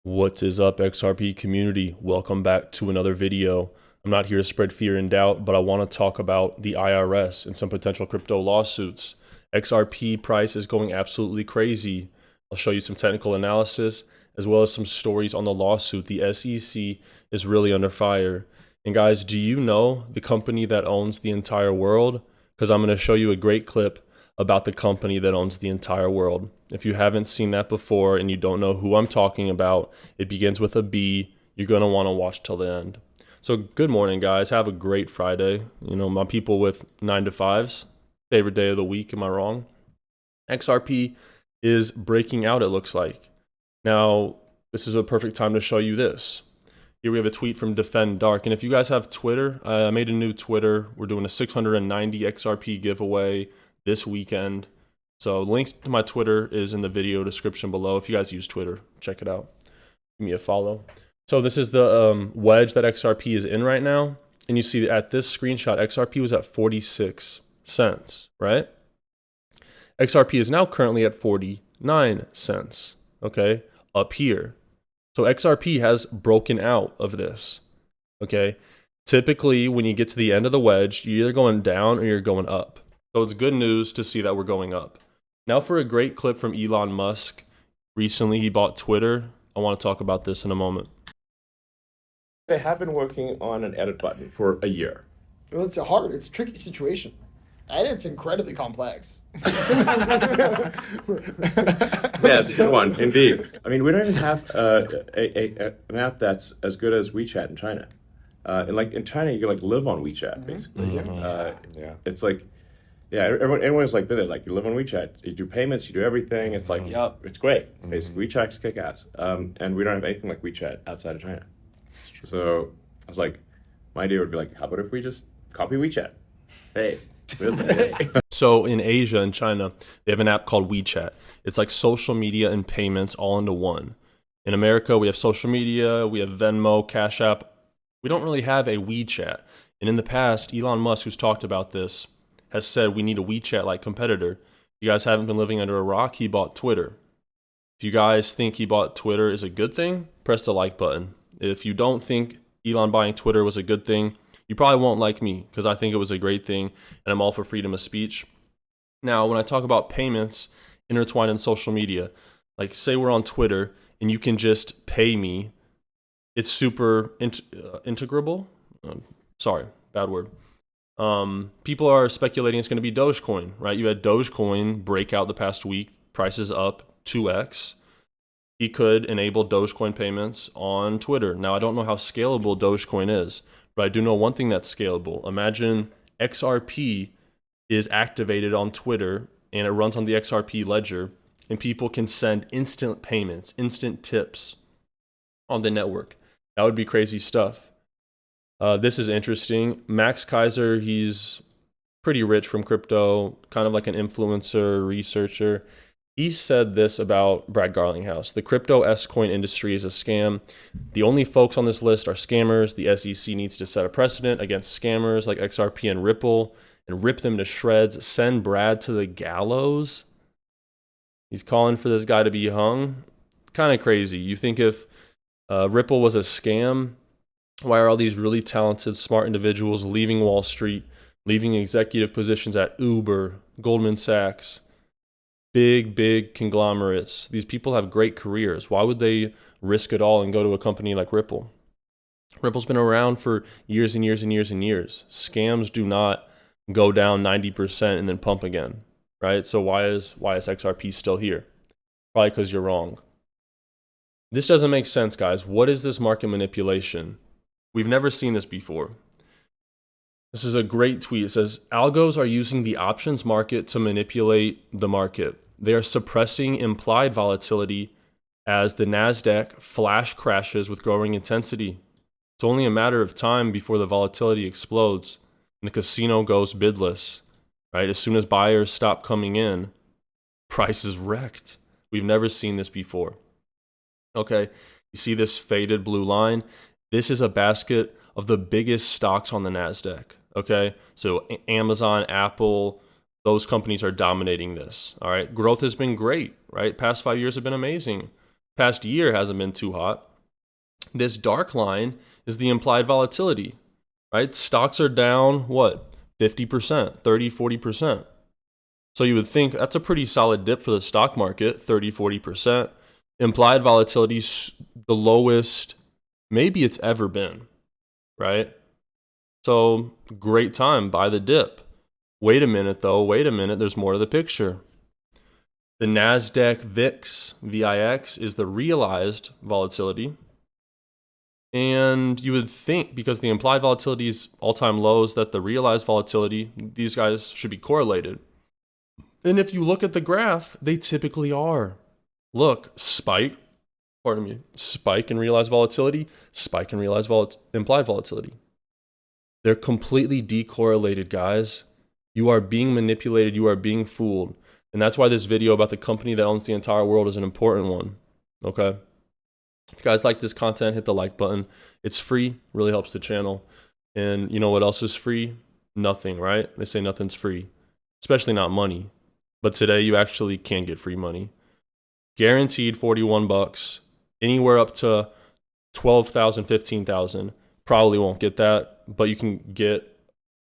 What is up, XRP community? Welcome back to another video. I'm not here to spread fear and doubt, but I want to talk about the IRS and some potential crypto lawsuits. XRP price is going absolutely crazy. I'll show you some technical analysis as well as some stories on the lawsuit. The SEC is really under fire. And guys, do you know the company that owns the entire world? Because I'm going to show you a great clip about the company that owns the entire world. If you haven't seen that before and you don't know who I'm talking about, it begins with a B. You're going to want to watch till the end. So good morning, guys. Have a great Friday. You know, my people with 9 to 5s, favorite day of the week. Am I wrong? XRP is breaking out, it looks like. Now, this is a perfect time to show you this. Here we have a tweet from Defend Dark. And if you guys have Twitter, I made a new Twitter. We're doing a 690 XRP giveaway this weekend. So links to my Twitter is in the video description below. If you guys use Twitter, check it out. Give me a follow. So this is the wedge that XRP is in right now. And you see at this screenshot, XRP was at 46 cents, right? XRP is now currently at 49 cents, okay, up here. So XRP has broken out of this, okay? Typically, when you get to the end of the wedge, you're either going down or you're going up. So it's good news to see that we're going up. Now for a great clip from Elon Musk. Recently, he bought Twitter. I want to talk about this in a moment. They have been working on an edit button for a year. Well, it's a tricky situation. And it's incredibly complex. Yeah, it's a good one, indeed. I mean, we don't even have an app that's as good as WeChat in China. And like in China, you can like live on WeChat, basically. Yeah. It's like, yeah, everyone's like, like you live on WeChat, you do payments, you do everything. It's like, yeah, it's great. Basically, WeChat's kick ass. And we don't have anything like WeChat outside of China. So I was like, my idea would be like, how about if we just copy WeChat? Hey. So in Asia and China, they have an app called WeChat. It's like social media and payments all into one. In America, we have social media, we have Venmo, Cash App. We don't really have a WeChat. And in the past, Elon Musk, who's talked about this, has said we need a WeChat-like competitor. If you guys haven't been living under a rock, he bought Twitter. If you guys think he bought Twitter is a good thing, press the like button. If you don't think Elon buying Twitter was a good thing, you probably won't like me because I think it was a great thing and I'm all for freedom of speech. Now, when I talk about payments intertwined in social media, like say we're on Twitter and you can just pay me, it's super integrable. Sorry, bad word. People are speculating it's going to be Dogecoin, right? You had Dogecoin break out the past week, prices up 2x. He could enable Dogecoin payments on Twitter. Now, I don't know how scalable Dogecoin is, but I do know one thing that's scalable. Imagine XRP is activated on Twitter and it runs on the XRP ledger and people can send instant payments, instant tips on the network. That would be crazy stuff. This is interesting. Max Kaiser, he's pretty rich from crypto, kind of like an influencer, researcher. He said this about Brad Garlinghouse. The crypto S-coin industry is a scam. The only folks on this list are scammers. The SEC needs to set a precedent against scammers like XRP and Ripple and rip them to shreds. Send Brad to the gallows. He's calling for this guy to be hung. Kind of crazy. You think if Ripple was a scam, why are all these really talented, smart individuals leaving Wall Street, leaving executive positions at Uber, Goldman Sachs, big conglomerates? These people have great careers. Why would they risk it all and go to a company like Ripple? Ripple's been around for years and years and years and years. Scams do not go down 90% and then pump again, right? So why is XRP still here? Probably because you're wrong. This doesn't make sense, guys. What is this market manipulation? We've never seen this before. This is a great tweet. It says, algos are using the options market to manipulate the market. They are suppressing implied volatility as the NASDAQ flash crashes with growing intensity. It's only a matter of time before the volatility explodes and the casino goes bidless, right? As soon as buyers stop coming in, price is wrecked. We've never seen this before. Okay, you see this faded blue line? This is a basket of the biggest stocks on the NASDAQ. Okay, so Amazon, Apple, those companies are dominating this. All right, growth has been great, right? Past 5 years have been amazing. Past year hasn't been too hot. This dark line is the implied volatility, right? Stocks are down, what, 50%, 30, 40%. So you would think that's a pretty solid dip for the stock market, 30, 40%. Implied volatility's the lowest maybe it's ever been, right? So great time, buy the dip. Wait a minute though, there's more to the picture. The NASDAQ VIX is the realized volatility. And you would think, because the implied volatility is all-time lows, that the realized volatility, these guys should be correlated. And if you look at the graph, they typically are. Look, spike in realized volatility, spike in realized implied volatility. They're completely decorrelated, guys. You are being manipulated, you are being fooled. And that's why this video about the company that owns the entire world is an important one, okay? If you guys like this content, hit the like button. It's free, really helps the channel. And you know what else is free? Nothing, right? They say nothing's free, especially not money. But today you actually can get free money. Guaranteed 41 bucks, anywhere up to 12,000, 15,000. Probably won't get that, but you can get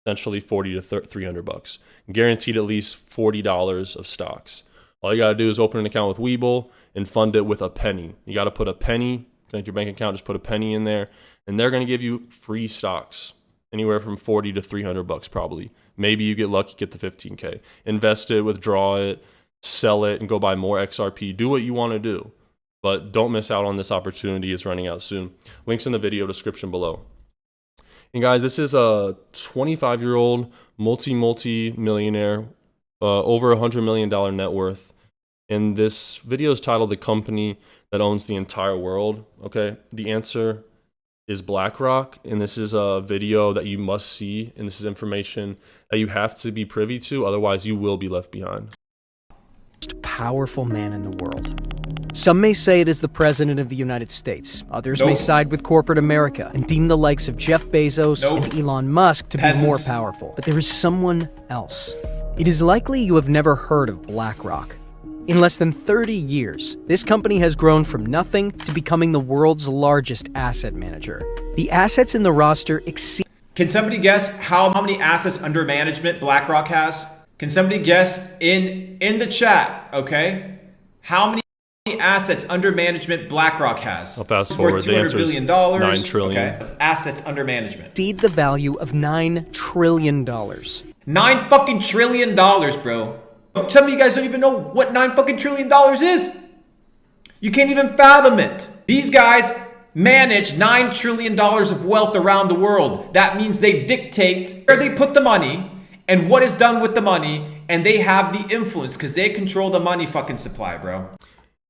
essentially 40 to 300 bucks. Guaranteed at least $40 of stocks. All you got to do is open an account with Webull and fund it with a penny. You got to put a penny, connect your bank account, just put a penny in there, and they're going to give you free stocks, anywhere from 40 to 300 bucks probably. Maybe you get lucky, get the 15K. Invest it, withdraw it, sell it, and go buy more XRP. Do what you want to do, but don't miss out on this opportunity. It's running out soon. Links in the video description below. And guys, this is a 25-year-old multi-millionaire, over $100 million net worth. And this video is titled "The Company That Owns the Entire World." Okay, the answer is Blackrock, and this is a video that you must see, and this is information that you have to be privy to, otherwise you will be left behind. Most powerful man in the world. Some may say it is the President of the United States. Others may side with corporate America and deem the likes of Jeff Bezos and Elon Musk to be more powerful. But there is someone else. It is likely you have never heard of Blackrock. In less than 30 years, this company has grown from nothing to becoming the world's largest asset manager. The assets in the roster exceed... Can somebody guess how many assets under management BlackRock has? Can somebody guess in the chat, okay? How many assets under management BlackRock has? I'll fast forward. The answer is $9 trillion. Okay, of assets under management. Exceed the value of $9 trillion. $9 fucking trillion, bro. Some of you guys don't even know what $9 fucking trillion is. You can't even fathom it. These guys manage $9 trillion of wealth around the world. That means they dictate where they put the money and what is done with the money, and they have the influence because they control the money fucking supply, bro.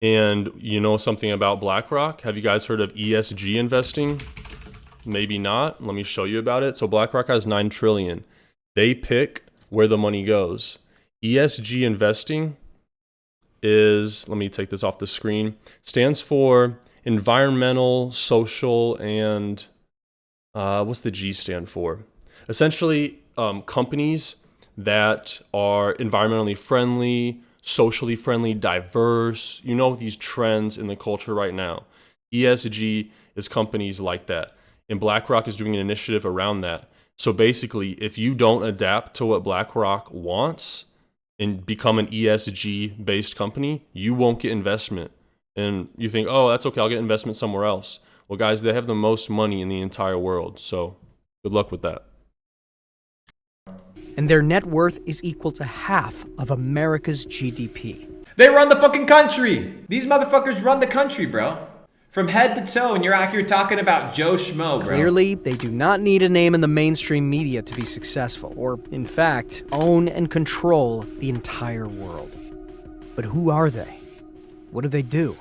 And you know something about BlackRock? Have you guys heard of ESG investing? Maybe not. Let me show you about it. So BlackRock has $9 trillion. They pick where the money goes. ESG investing is, let me take this off the screen, stands for environmental, social, and what's the G stand for? Essentially, companies that are environmentally friendly, socially friendly, diverse. You know these trends in the culture right now. ESG is companies like that. And BlackRock is doing an initiative around that. So basically, if you don't adapt to what BlackRock wants and become an ESG-based company, you won't get investment. And you think, oh, that's okay, I'll get investment somewhere else. Well, guys, they have the most money in the entire world. So good luck with that. And their net worth is equal to half of America's GDP. They run the fucking country. These motherfuckers run the country, bro. From head to toe, and you're out here talking about Joe Schmo, bro. Clearly, they do not need a name in the mainstream media to be successful, or, in fact, own and control the entire world. But who are they? What do they do?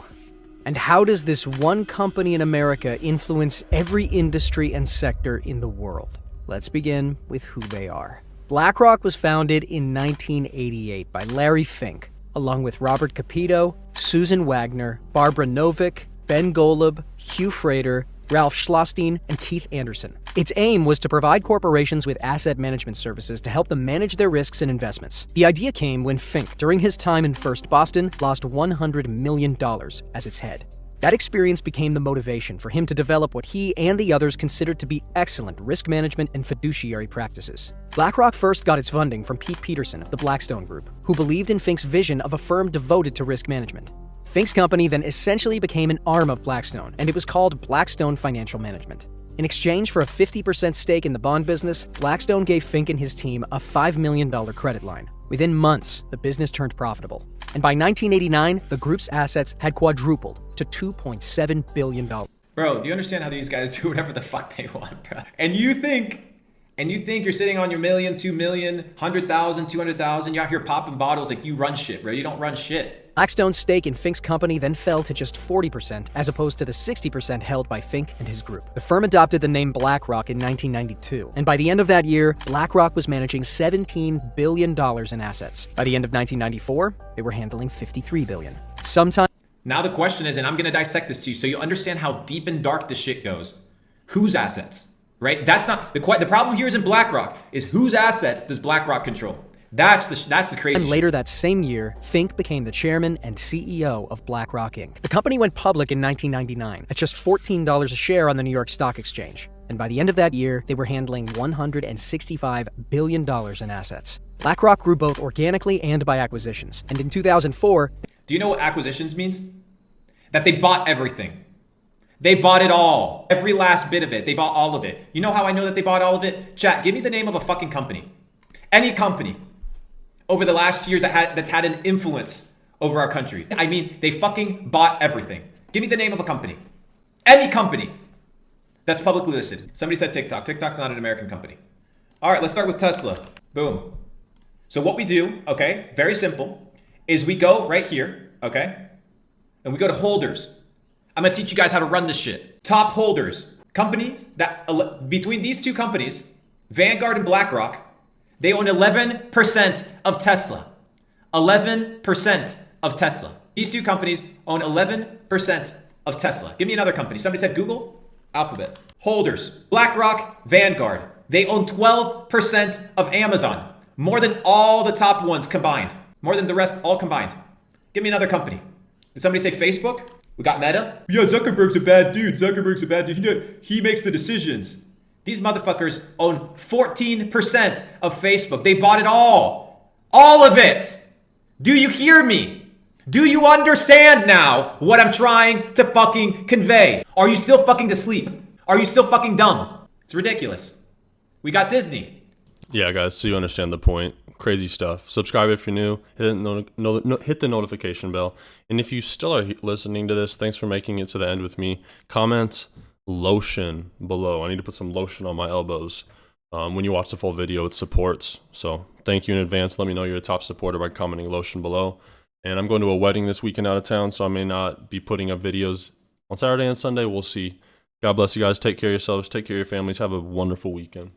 And how does this one company in America influence every industry and sector in the world? Let's begin with who they are. BlackRock was founded in 1988 by Larry Fink, along with Robert Capito, Susan Wagner, Barbara Novick, Ben Golub, Hugh Frater, Ralph Schlosstein, and Keith Anderson. Its aim was to provide corporations with asset management services to help them manage their risks and investments. The idea came when Fink, during his time in First Boston, lost $100 million as its head. That experience became the motivation for him to develop what he and the others considered to be excellent risk management and fiduciary practices. BlackRock first got its funding from Pete Peterson of the Blackstone Group, who believed in Fink's vision of a firm devoted to risk management. Fink's company then essentially became an arm of Blackstone, and it was called Blackstone Financial Management. In exchange for a 50% stake in the bond business, Blackstone gave Fink and his team a $5 million credit line. Within months, the business turned profitable. And by 1989, the group's assets had quadrupled to $2.7 billion. Bro, do you understand how these guys do whatever the fuck they want, bro? And you think you're sitting on your million, 2 million, 100,000, 200,000, you're out here popping bottles like you run shit, bro. You don't run shit. Blackstone's stake in Fink's company then fell to just 40%, as opposed to the 60% held by Fink and his group. The firm adopted the name Blackrock in 1992, and by the end of that year, Blackrock was managing $17 billion in assets. By the end of 1994, they were handling $53 billion. Now the question is, and I'm gonna dissect this to you so you understand how deep and dark this shit goes. Whose assets, right? That's not, the problem here is in BlackRock, is whose assets does BlackRock control? That's the crazy And later shit. that same year, Fink became the chairman and CEO of Blackrock Inc. The company went public in 1999 at just $14 a share on the New York Stock Exchange. And by the end of that year, they were handling $165 billion in assets. BlackRock grew both organically and by acquisitions. And in 2004, Do you know what acquisitions means? That they bought everything. They bought it all. Every last bit of it. They bought all of it. You know how I know that they bought all of it? Chat, give me the name of a fucking company. Any company over the last years that's had an influence over our country. I mean, they fucking bought everything. Give me the name of a company. Any company that's publicly listed. Somebody said TikTok. TikTok's not an American company. All right, let's start with Tesla. Boom. So what we do, okay, very simple, is we go right here, okay, and we go to holders. I'm gonna teach you guys how to run this shit. Top holders, companies that, between these two companies, Vanguard and BlackRock, they own 11% of Tesla. 11% of Tesla. These two companies own 11% of Tesla. Give me another company. Somebody said Google? Alphabet. Holders. BlackRock, Vanguard. They own 12% of Amazon. More than all the top ones combined. More than the rest all combined. Give me another company. Did somebody say Facebook? We got Meta? Yeah, Zuckerberg's a bad dude. Zuckerberg's a bad dude. He makes the decisions. These motherfuckers own 14% of Facebook. They bought it all. All of it. Do you hear me? Do you understand now what I'm trying to fucking convey? Are you still fucking asleep? Are you still fucking dumb? It's ridiculous. We got Disney. Yeah, guys, so you understand the point. Crazy stuff. Subscribe if you're new. Hit the notification bell. And if you still are listening to this, thanks for making it to the end with me. Comment lotion below. I need to put some lotion on my elbows. When you watch the full video, it supports. So thank you in advance. Let me know you're a top supporter by commenting lotion below. And I'm going to a wedding this weekend out of town, so I may not be putting up videos on Saturday and Sunday. We'll see. God bless you guys. Take care of yourselves. Take care of your families. Have a wonderful weekend.